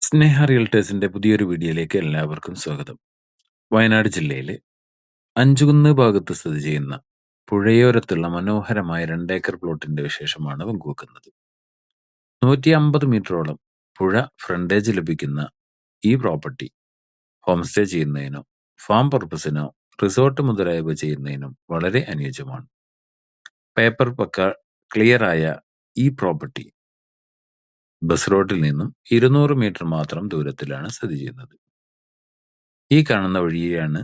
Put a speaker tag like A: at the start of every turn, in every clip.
A: സ്നേഹ റിയൽറ്റേഴ്സിന്റെ പുതിയൊരു വീഡിയോയിലേക്ക് എല്ലാവർക്കും സ്വാഗതം. വയനാട് ജില്ലയിലെ അഞ്ചുകുന്ന് ഭാഗത്ത് സ്ഥിതി ചെയ്യുന്ന പുഴയോരത്തുള്ള മനോഹരമായ 2 ഏക്കർ പ്ലോട്ടിന്റെ വിശേഷമാണ് പങ്കുവെക്കുന്നത്. 150 മീറ്ററോളം പുഴ ഫ്രണ്ടേജ് ലഭിക്കുന്ന ഈ പ്രോപ്പർട്ടി ഹോം സ്റ്റേ ചെയ്യുന്നതിനോ ഫാം പർപ്പസിനോ റിസോർട്ട് മുതലായവ ചെയ്യുന്നതിനും വളരെ അനുയോജ്യമാണ്. പേപ്പർ പക്ക ക്ലിയറായ ഈ പ്രോപ്പർട്ടി ബസ് റോഡിൽ നിന്നും 200 മീറ്റർ മാത്രം ദൂരത്തിലാണ് സ്ഥിതി ചെയ്യുന്നത്. ഈ കാണുന്ന വഴിയാണ്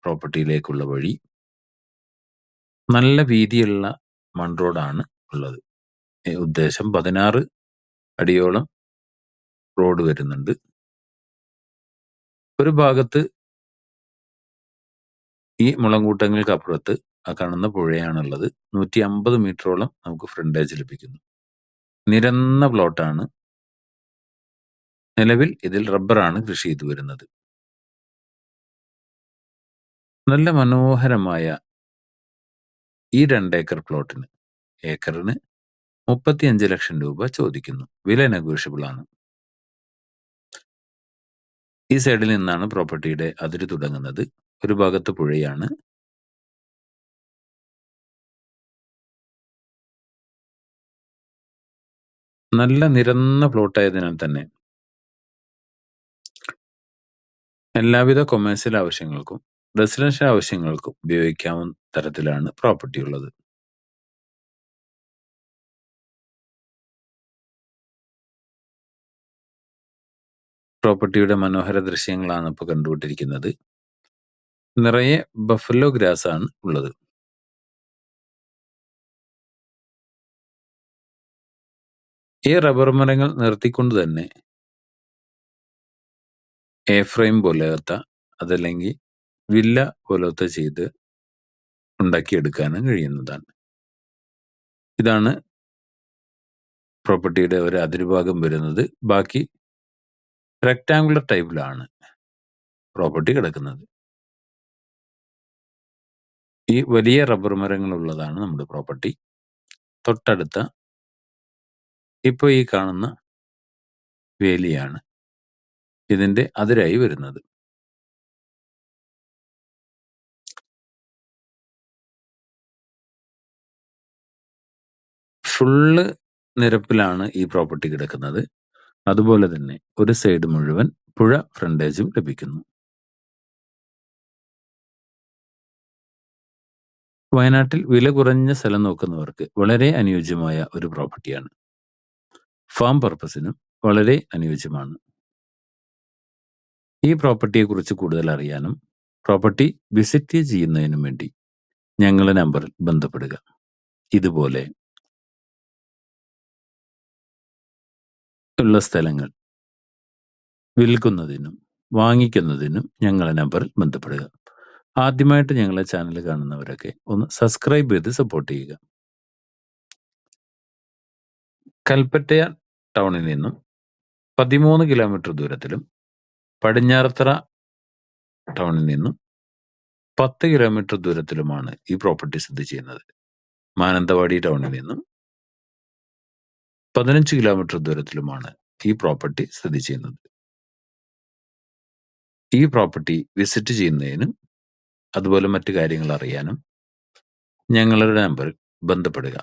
A: പ്രോപ്പർട്ടിയിലേക്കുള്ള വഴി. നല്ല വീതിയുള്ള മൺ റോഡാണ് ഉള്ളത്. ഉദ്ദേശം 16 അടിയോളം റോഡ് വരുന്നുണ്ട്. ഒരു ഭാഗത്ത് ഈ മുളങ്കൂട്ടങ്ങൾക്ക് അപ്പുറത്ത് ആ കാണുന്ന പുഴയാണുള്ളത്. 150 മീറ്ററോളം നമുക്ക് ഫ്രണ്ടേജ് ലഭിക്കുന്നു. നിരന്ന പ്ലോട്ടാണ്. നിലവിൽ ഇതിൽ റബ്ബറാണ് കൃഷി ചെയ്തു വരുന്നത്. നല്ല മനോഹരമായ ഈ 2 ഏക്കർ പ്ലോട്ടിന് ഏക്കറിന് 35 ലക്ഷം രൂപ ചോദിക്കുന്നു. വില നെഗോഷ്യബിൾ ആണ്. ഈ സൈഡിൽ നിന്നാണ് പ്രോപ്പർട്ടിയുടെ അതിര് തുടങ്ങുന്നത്. ഒരു ഭാഗത്ത് പുഴയാണ്. നല്ല നിരന്ന പ്ലോട്ടായതിനാൽ തന്നെ എല്ലാവിധ കൊമേഴ്സ്യൽ ആവശ്യങ്ങൾക്കും റെസിഡൻഷ്യൽ ആവശ്യങ്ങൾക്കും ഉപയോഗിക്കാവുന്ന തരത്തിലാണ് പ്രോപ്പർട്ടി ഉള്ളത്. പ്രോപ്പർട്ടിയുടെ മനോഹര ദൃശ്യങ്ങളാണ് ഇപ്പോൾ കണ്ടുകൊണ്ടിരിക്കുന്നത്. നിറയെ ബഫല്ലോ ഗ്രാസ് ആണ് ഉള്ളത്. ഈ റബ്ബർ മരങ്ങൾ നിർത്തിക്കൊണ്ട് തന്നെ എ ഫ്രെയിം പോലത്തെ അതല്ലെങ്കിൽ വില്ല പോലത്തെ ചെയ്ത് ഉണ്ടാക്കിയെടുക്കാനും കഴിയുന്നതാണ്. ഇതാണ് പ്രോപ്പർട്ടിയുടെ ഒരു അതിർഭാഗം വരുന്നത്. ബാക്കി റെക്ടാങ്കുലർ ടൈപ്പിലാണ് പ്രോപ്പർട്ടി കിടക്കുന്നത്. ഈ വലിയ റബ്ബർ മരങ്ങൾ ഉള്ളതാണ് നമ്മുടെ പ്രോപ്പർട്ടി. തൊട്ടടുത്ത ഇപ്പോൾ ഈ കാണുന്ന വേലിയാണ് ഇതിന്റെ അതിരായി വരുന്നത്. ഫുള്ള് നിരപ്പിലാണ് ഈ പ്രോപ്പർട്ടി കിടക്കുന്നത്. അതുപോലെ തന്നെ ഒരു സൈഡ് മുഴുവൻ പുഴ ഫ്രണ്ടേജും ലഭിക്കുന്നു. വയനാട്ടിൽ വില കുറഞ്ഞ സ്ഥലം നോക്കുന്നവർക്ക് വളരെ അനുയോജ്യമായ ഒരു പ്രോപ്പർട്ടിയാണ്. ഫാം പർപ്പസിനും വളരെ അനുയോജ്യമാണ്. ഈ പ്രോപ്പർട്ടിയെ കുറിച്ച് കൂടുതൽ അറിയാനും പ്രോപ്പർട്ടി വിസിറ്റ് ചെയ്യുന്നതിനും വേണ്ടി ഞങ്ങളുടെ നമ്പറിൽ ബന്ധപ്പെടുക. ഇതുപോലെ ഉള്ള സ്ഥലങ്ങൾ വിൽക്കുന്നതിനും വാങ്ങിക്കുന്നതിനും ഞങ്ങളുടെ നമ്പറിൽ ബന്ധപ്പെടുക. ആദ്യമായിട്ട് ഞങ്ങളെ ചാനൽ കാണുന്നവരൊക്കെ ഒന്ന് സബ്സ്ക്രൈബ് ചെയ്ത് സപ്പോർട്ട് ചെയ്യുക. കൽപ്പറ്റ ടൗണിൽ നിന്നും 13 കിലോമീറ്റർ ദൂരത്തിലും പടിഞ്ഞാറത്തറ ടൗണിൽ നിന്നും 10 കിലോമീറ്റർ ദൂരത്തിലുമാണ് ഈ പ്രോപ്പർട്ടി സ്ഥിതി ചെയ്യുന്നത്. മാനന്തവാടി ടൗണിൽ നിന്നും 15 കിലോമീറ്റർ ദൂരത്തിലുമാണ് ഈ പ്രോപ്പർട്ടി സ്ഥിതി ചെയ്യുന്നത്. ഈ പ്രോപ്പർട്ടി വിസിറ്റ് ചെയ്യുന്നതിനും അതുപോലെ മറ്റു കാര്യങ്ങൾ അറിയാനും ഞങ്ങളുടെ നമ്പറിൽ ബന്ധപ്പെടുക.